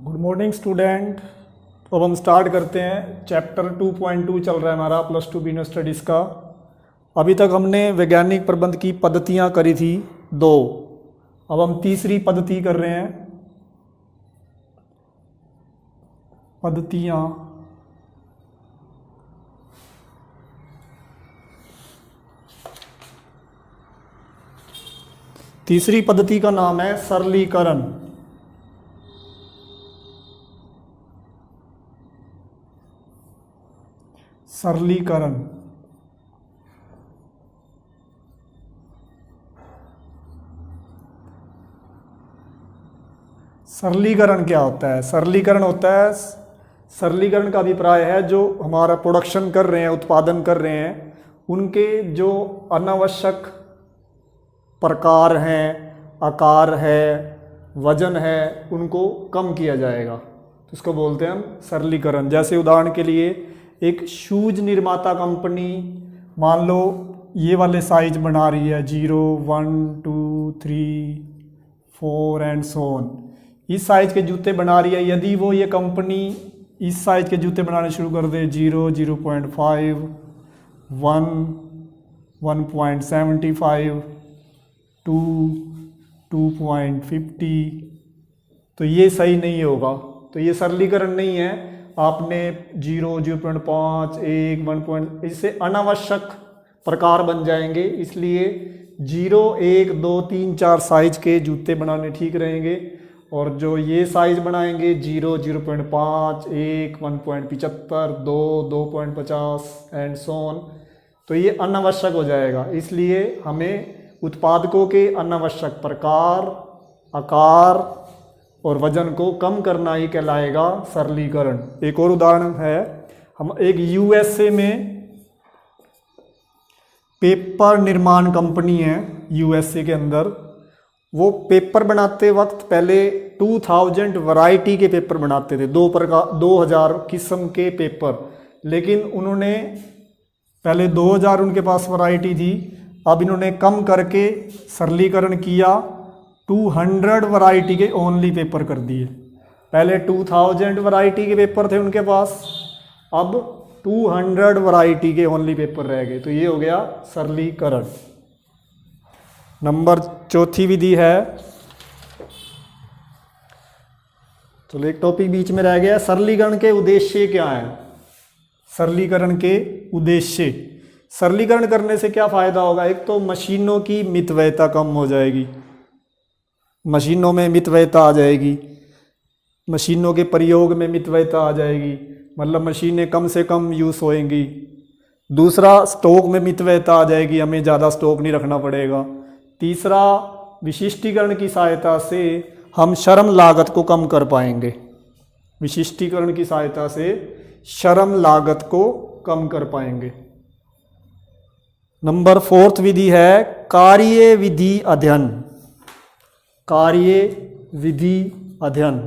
Good morning student. तो अब हम स्टार्ट करते हैं। चैप्टर 2.2 चल रहा है हमारा +2 बिजनेस स्टडीज़ का। अभी तक हमने वैज्ञानिक प्रबंध की पद्धतियाँ करी थी 2। अब हम तीसरी पद्धति कर रहे हैं। पद्धतियाँ तीसरी पद्धति का नाम है सरलीकरण। सरलीकरण सरलीकरण क्या होता है? सरलीकरण का अभिप्राय है जो हमारा प्रोडक्शन कर रहे हैं, उत्पादन कर रहे हैं, उनके जो अनावश्यक प्रकार हैं, आकार है, वजन है, उनको कम किया जाएगा। तो इसको बोलते हैं हम सरलीकरण। जैसे उदाहरण के लिए एक शूज निर्माता कंपनी मान लो ये वाले साइज बना रही है 0, 1, 2, 3, 4 एंड सो ऑन। इस साइज के जूते बना रही है। यदि वो ये कंपनी इस साइज के जूते बनाने शुरू कर दे 0, 0.5, 1, 1.75, 2, 2.50, तो ये सही नहीं होगा। तो ये सरलीकरण नहीं है। आपने 0, 0.5, 1, 1. इससे अनावश्यक प्रकार बन जाएंगे। इसलिए 0, 1, 2, 3, 4 साइज के जूते बनाने ठीक रहेंगे। और जो ये साइज बनाएंगे 0, 0.5, 1, 1.75, 2, 2.50 एंड सो ऑन, तो ये अनावश्यक हो जाएगा। इसलिए हमें उत्पादकों के अनावश्यक प्रकार, आकार और वजन को कम करना ही कहलाएगा सरलीकरण। एक और उदाहरण है, हम एक यूएसए में पेपर निर्माण कंपनी है यूएसए के अंदर। वो पेपर बनाते वक्त पहले 2000 वैरायटी के पेपर बनाते थे, 2000 किस्म के पेपर। लेकिन उन्होंने पहले 2000 उनके पास वैरायटी थी, अब इन्होंने कम करके सरलीकरण किया, 200 वैरायटी के ओनली पेपर कर दिए। पहले 2000 वैरायटी के पेपर थे उनके पास, अब 200 वैरायटी के ओनली पेपर रह गए। तो ये हो गया सरलीकरण। नंबर 4थी विधि है, चलो एक टॉपिक बीच में रह गया। सरलीकरण के उद्देश्य क्या हैं? सरलीकरण के उद्देश्य, सरलीकरण करने से क्या फ़ायदा होगा? एक तो मशीनों की मितव्ययता कम हो जाएगी, मशीनों में मितव्ययता आ जाएगी, मशीनों के प्रयोग में मितव्ययता आ जाएगी, मतलब मशीनें कम से कम यूज़ होएंगी। दूसरा, स्टॉक में मितव्ययता आ जाएगी, हमें ज़्यादा स्टॉक नहीं रखना पड़ेगा। तीसरा, विशिष्टीकरण की सहायता से हम श्रम लागत को कम कर पाएंगे। विशिष्टीकरण की सहायता से श्रम लागत को कम कर पाएंगे। नंबर 4th विधि है कार्य विधि अध्ययन। कार्य विधि अध्ययन,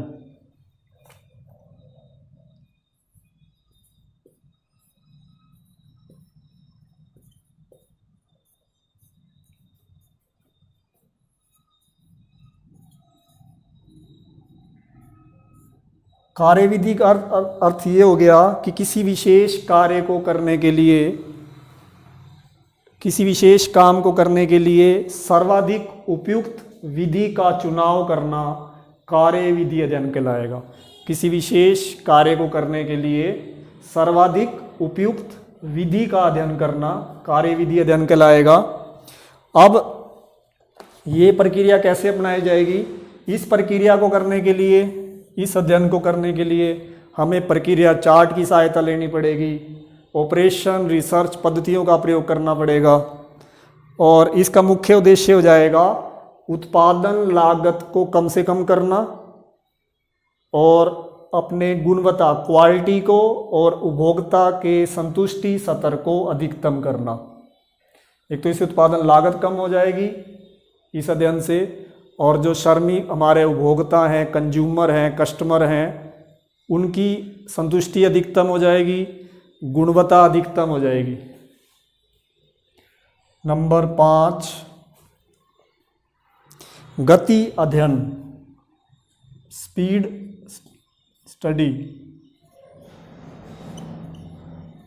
कार्यविधि का अर्थ ये हो गया कि किसी विशेष कार्य को करने के लिए, किसी विशेष काम को करने के लिए सर्वाधिक उपयुक्त विधि का चुनाव करना कार्य विधि अध्ययन कहलाएगा। किसी विशेष कार्य को करने के लिए सर्वाधिक उपयुक्त विधि का अध्ययन करना कार्य विधि अध्ययन कहलाएगा। अब ये प्रक्रिया कैसे अपनाई जाएगी? इस प्रक्रिया को करने के लिए, इस अध्ययन को करने के लिए हमें प्रक्रिया चार्ट की सहायता लेनी पड़ेगी, ऑपरेशन रिसर्च पद्धतियों का प्रयोग करना पड़ेगा। और इसका मुख्य उद्देश्य हो जाएगा उत्पादन लागत को कम से कम करना और अपने गुणवत्ता क्वालिटी को और उपभोक्ता के संतुष्टि स्तर को अधिकतम करना। एक तो इससे उत्पादन लागत कम हो जाएगी इस अध्ययन से, और जो श्रमी हमारे उपभोक्ता हैं, कंज्यूमर हैं, कस्टमर हैं, उनकी संतुष्टि अधिकतम हो जाएगी, गुणवत्ता अधिकतम हो जाएगी। नंबर 5 गति अध्ययन, स्पीड स्टडी,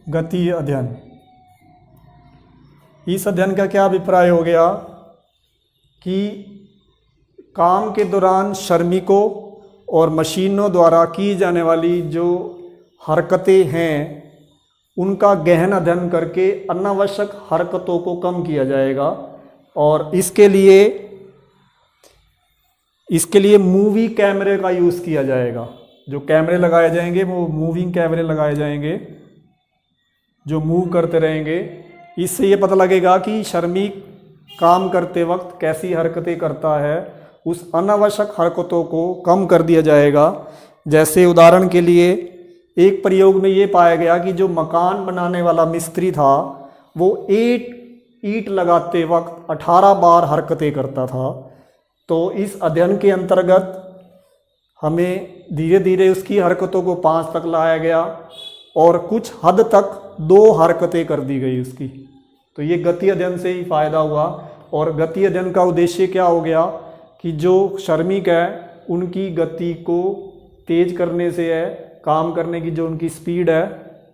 गति अध्ययन। इस अध्ययन का क्या अभिप्राय हो गया कि काम के दौरान श्रमिकों और मशीनों द्वारा की जाने वाली जो हरकतें हैं उनका गहन अध्ययन करके अनावश्यक हरकतों को कम किया जाएगा। और इसके लिए मूवी कैमरे का यूज़ किया जाएगा। जो कैमरे लगाए जाएंगे वो मूविंग कैमरे लगाए जाएंगे जो मूव करते रहेंगे। इससे ये पता लगेगा कि श्रमिक काम करते वक्त कैसी हरकतें करता है, उस अनावश्यक हरकतों को कम कर दिया जाएगा। जैसे उदाहरण के लिए एक प्रयोग में ये पाया गया कि जो मकान बनाने वाला मिस्त्री था वो ईंट लगाते वक्त 18 बार हरकतें करता था। तो इस अध्ययन के अंतर्गत हमें धीरे धीरे उसकी हरकतों को 5 तक लाया गया और कुछ हद तक 2 हरकतें कर दी गई उसकी। तो ये गति अध्ययन से ही फायदा हुआ। और गति अध्ययन का उद्देश्य क्या हो गया कि जो श्रमिक है उनकी गति को तेज करने से है, काम करने की जो उनकी स्पीड है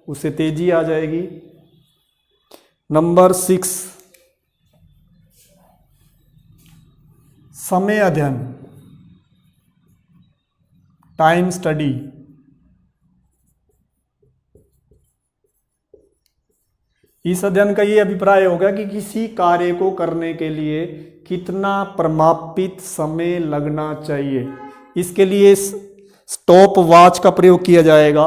उससे तेजी आ जाएगी। नंबर 6, समय अध्ययन, टाइम स्टडी। इस अध्ययन का ये अभिप्राय होगा कि किसी कार्य को करने के लिए कितना प्रमापित समय लगना चाहिए। इसके लिए स्टॉप वॉच का प्रयोग किया जाएगा।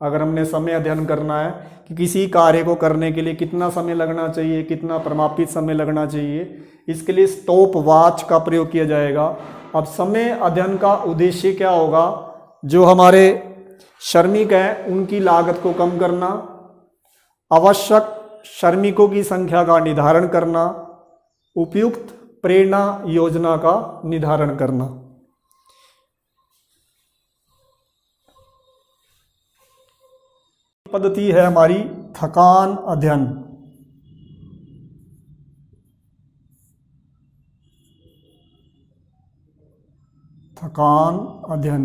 अगर हमने समय अध्ययन करना है कि किसी कार्य को करने के लिए कितना समय लगना चाहिए, कितना प्रमापित समय लगना चाहिए, इसके लिए स्टॉप वॉच का प्रयोग किया जाएगा। अब समय अध्ययन का उद्देश्य क्या होगा? जो हमारे श्रमिक हैं उनकी लागत को कम करना, आवश्यक श्रमिकों की संख्या का निर्धारण करना, उपयुक्त प्रेरणा योजना का निर्धारण करना। पद्धति है हमारी थकान अध्ययन। थकान अध्ययन,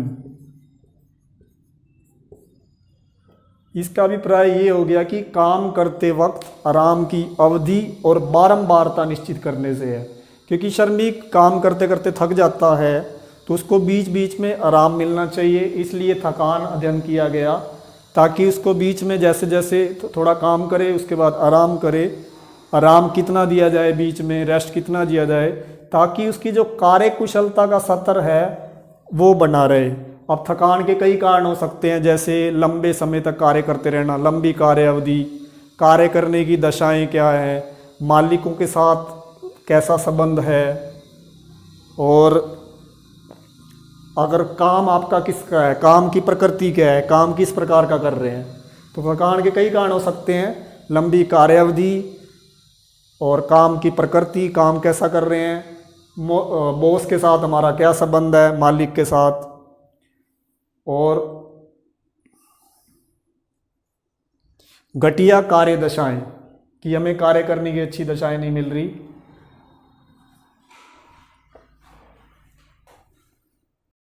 इसका अभिप्राय ये हो गया कि काम करते वक्त आराम की अवधि और बारंबारता निश्चित करने से है। क्योंकि श्रमिक काम करते करते थक जाता है तो उसको बीच बीच में आराम मिलना चाहिए, इसलिए थकान अध्ययन किया गया ताकि उसको बीच में जैसे जैसे थोड़ा काम करे उसके बाद आराम करे। आराम कितना दिया जाए, बीच में रेस्ट कितना दिया जाए, ताकि उसकी जो कार्य कुशलता का स्तर है वो बना रहे। अब थकान के कई कारण हो सकते हैं, जैसे लंबे समय तक कार्य करते रहना, लंबी कार्य अवधि, कार्य करने की दशाएं क्या है, मालिकों के साथ कैसा संबंध है, और अगर काम आपका किसका है, काम की प्रकृति क्या है, काम किस प्रकार का कर रहे हैं। तो थकान के कई कारण हो सकते हैं, लंबी कार्य अवधि और काम की प्रकृति, काम कैसा कर रहे हैं, बॉस के साथ हमारा क्या संबंध है, मालिक के साथ, और घटिया कार्य दशाएं कि हमें कार्य करने की अच्छी दशाएं नहीं मिल रही,